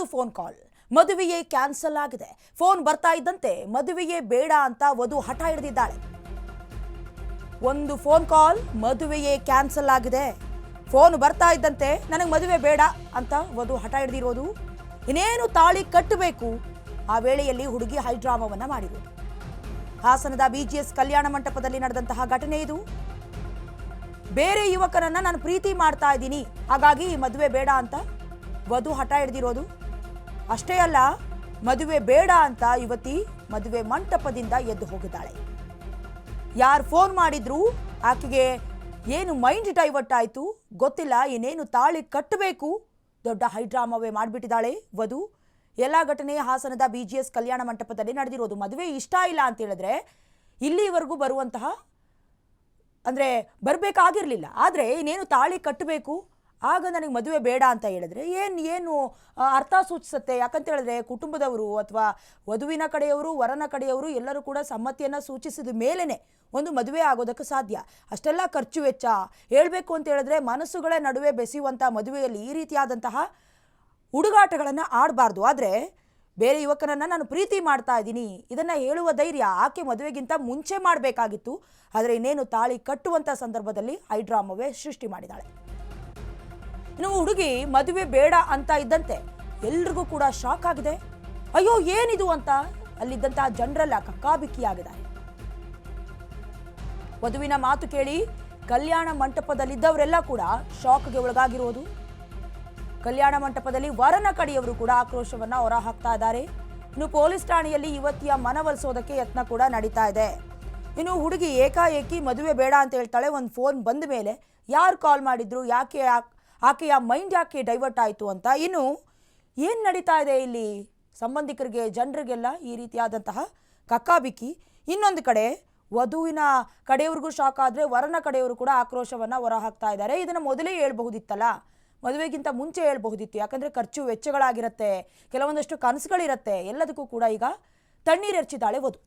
ಇನ್ನೊಂದು phone call. ಮದುವೆಯೇ cancel ಆಗಿದೆ. Phone ಬರ್ತಾ ಇದ್ದಂತೆ ಮದುವೆಯೇ ಬೇಡ ಅಂತ ವಧು ಹಠ ಹಿಡಿದಿದ್ದಾಳೆ. ಒಂದು ಫೋನ್ ಕಾಲ್, ಮದುವೆಯೇ ಕ್ಯಾನ್ಸಲ್ ಆಗಿದೆ. ಫೋನ್ ಬರ್ತಾ ಇದ್ದಂತೆ ನನಗೆ ಮದುವೆ ಬೇಡ ಅಂತ ವಧು ಹಠ ಹಿಡಿದಿರೋದು. ಇನ್ನೇನು ತಾಳಿ ಕಟ್ಟಬೇಕು ಆ ವೇಳೆಯಲ್ಲಿ ಹುಡುಗಿ ಹೈಡ್ರಾಮವನ್ನ ಮಾಡಿರೋದು. ಹಾಸನದ BGS ಕಲ್ಯಾಣ ಮಂಟಪದಲ್ಲಿ ನಡೆದಂತಹ ಘಟನೆ ಇದು. ಬೇರೆ ಯುವಕರನ್ನ ನಾನು ಪ್ರೀತಿ ಮಾಡ್ತಾ ಇದ್ದೀನಿ, ಹಾಗಾಗಿ ಈ ಮದುವೆ ಬೇಡ ಅಂತ ವಧು ಹಠ ಹಿಡಿದಿರೋದು. ಅಷ್ಟೇ ಅಲ್ಲ, ಮದುವೆ ಬೇಡ ಅಂತ ಯುವತಿ ಮದುವೆ ಮಂಟಪದಿಂದ ಎದ್ದು ಹೋಗಿದ್ದಾಳೆ. ಯಾರು ಫೋನ್ ಮಾಡಿದ್ರು ಆಕೆಗೆ ಏನು ಮೈಂಡ್ ಡೈವರ್ಟ್ ಆಯಿತು ಗೊತ್ತಿಲ್ಲ. ಇನ್ನೇನು ತಾಳಿ ಕಟ್ಟಬೇಕು, ದೊಡ್ಡ ಹೈಡ್ರಾಮವೇ ಮಾಡಿಬಿಟ್ಟಿದ್ದಾಳೆ ವಧು. ಎಲ್ಲ ಘಟನೆ ಹಾಸನದ BGS ಕಲ್ಯಾಣ ಮಂಟಪದಲ್ಲಿ ನಡೆದಿರೋದು. ಮದುವೆ ಇಷ್ಟ ಇಲ್ಲ ಅಂತ ಹೇಳಿದ್ರೆ ಇಲ್ಲಿವರೆಗೂ ಬರುವಂತಹ ಅಂದರೆ ಬರಬೇಕಾಗಿರಲಿಲ್ಲ. ಆದರೆ ಇನ್ನೇನು ತಾಳಿ ಕಟ್ಟಬೇಕು, ಆಗ ನನಗೆ ಮದುವೆ ಬೇಡ ಅಂತ ಹೇಳಿದ್ರೆ ಏನು ಅರ್ಥ ಸೂಚಿಸುತ್ತೆ? ಯಾಕಂತ ಹೇಳಿದ್ರೆ ಕುಟುಂಬದವರು ಅಥವಾ ವಧುವಿನ ಕಡೆಯವರು ವರನ ಕಡೆಯವರು ಎಲ್ಲರೂ ಕೂಡ ಸಮ್ಮತಿಯನ್ನು ಸೂಚಿಸಿದ ಮೇಲೇ ಒಂದು ಮದುವೆ ಆಗೋದಕ್ಕೆ ಸಾಧ್ಯ. ಅಷ್ಟೆಲ್ಲ ಖರ್ಚು ವೆಚ್ಚ ಹೇಳಬೇಕು ಅಂತ ಹೇಳಿದ್ರೆ ಮನಸ್ಸುಗಳ ನಡುವೆ ಬೆಸೆಯುವಂಥ ಮದುವೆಯಲ್ಲಿ ಈ ರೀತಿಯಾದಂತಹ ಹುಡುಗಾಟಗಳನ್ನು ಆಡಬಾರ್ದು. ಆದರೆ ಬೇರೆ ಯುವಕರನ್ನು ನಾನು ಪ್ರೀತಿ ಮಾಡ್ತಾ ಇದ್ದೀನಿ ಇದನ್ನು ಹೇಳುವ ಧೈರ್ಯ ಆಕೆ ಮದುವೆಗಿಂತ ಮುಂಚೆ ಮಾಡಬೇಕಾಗಿತ್ತು. ಆದರೆ ಇನ್ನೇನು ತಾಳಿ ಕಟ್ಟುವಂಥ ಸಂದರ್ಭದಲ್ಲಿ ಹೈಡ್ರಾಮವೇ ಸೃಷ್ಟಿ ಮಾಡಿದ್ದಾಳೆ. ಇನ್ನು ಹುಡುಗಿ ಮದುವೆ ಬೇಡ ಅಂತ ಇದ್ದಂತೆ ಎಲ್ರಿಗೂ ಕೂಡ ಶಾಕ್ ಆಗಿದೆ. ಅಯ್ಯೋ ಏನಿದು ಅಂತ ಅಲ್ಲಿದ್ದಂತಹ ಜನರೆಲ್ಲ ಕಕ್ಕಾಬಿಕ್ಕಿಯಾಗಿದ್ದಾರೆ. ವಧುವಿನ ಮಾತು ಕೇಳಿ ಕಲ್ಯಾಣ ಮಂಟಪದಲ್ಲಿದ್ದವರೆಲ್ಲ ಕೂಡ ಶಾಕ್ಗೆ ಒಳಗಾಗಿರೋದು. ಕಲ್ಯಾಣ ಮಂಟಪದಲ್ಲಿ ವರನ ಕಡೆಯವರು ಕೂಡ ಆಕ್ರೋಶವನ್ನ ಹೊರಹಾಕ್ತಾ ಇದ್ದಾರೆ. ಇನ್ನು ಪೊಲೀಸ್ ಠಾಣೆಯಲ್ಲಿ ಯುವತಿಯ ಮನವೊಲಿಸೋದಕ್ಕೆ ಯತ್ನ ಕೂಡ ನಡೀತಾ ಇದೆ. ಇನ್ನು ಹುಡುಗಿ ಏಕಾಏಕಿ ಮದುವೆ ಬೇಡ ಅಂತ ಹೇಳ್ತಾಳೆ. ಒಂದು ಫೋನ್ ಬಂದ ಮೇಲೆ ಯಾರು ಕಾಲ್ ಮಾಡಿದ್ರು, ಆಕೆಯ ಮೈಂಡ್ ಯಾಕೆ ಡೈವರ್ಟ್ ಆಯಿತು ಅಂತ. ಇನ್ನು ಏನು ನಡೀತಾ ಇದೆ ಇಲ್ಲಿ, ಸಂಬಂಧಿಕರಿಗೆ ಜನರಿಗೆಲ್ಲ ಈ ರೀತಿಯಾದಂತಹ ಕಕ್ಕಾಬಿಕ್ಕಿ. ಇನ್ನೊಂದು ಕಡೆ ವಧುವಿನ ಕಡೆಯವ್ರಿಗೂ ಶಾಕ್ ಆದರೆ ವರನ ಕಡೆಯವರು ಕೂಡ ಆಕ್ರೋಶವನ್ನು ಹೊರಹಾಕ್ತಾ ಇದ್ದಾರೆ. ಇದನ್ನು ಮೊದಲೇ ಹೇಳ್ಬಹುದಿತ್ತಲ್ಲ, ಮದುವೆಗಿಂತ ಮುಂಚೆ ಹೇಳ್ಬಹುದಿತ್ತು. ಯಾಕಂದರೆ ಖರ್ಚು ವೆಚ್ಚಗಳಾಗಿರುತ್ತೆ, ಕೆಲವೊಂದಷ್ಟು ಕನಸುಗಳಿರುತ್ತೆ, ಎಲ್ಲದಕ್ಕೂ ಕೂಡ ಈಗ ತಣ್ಣೀರೆರ್ಚಿದಾಳೆ ವಧು.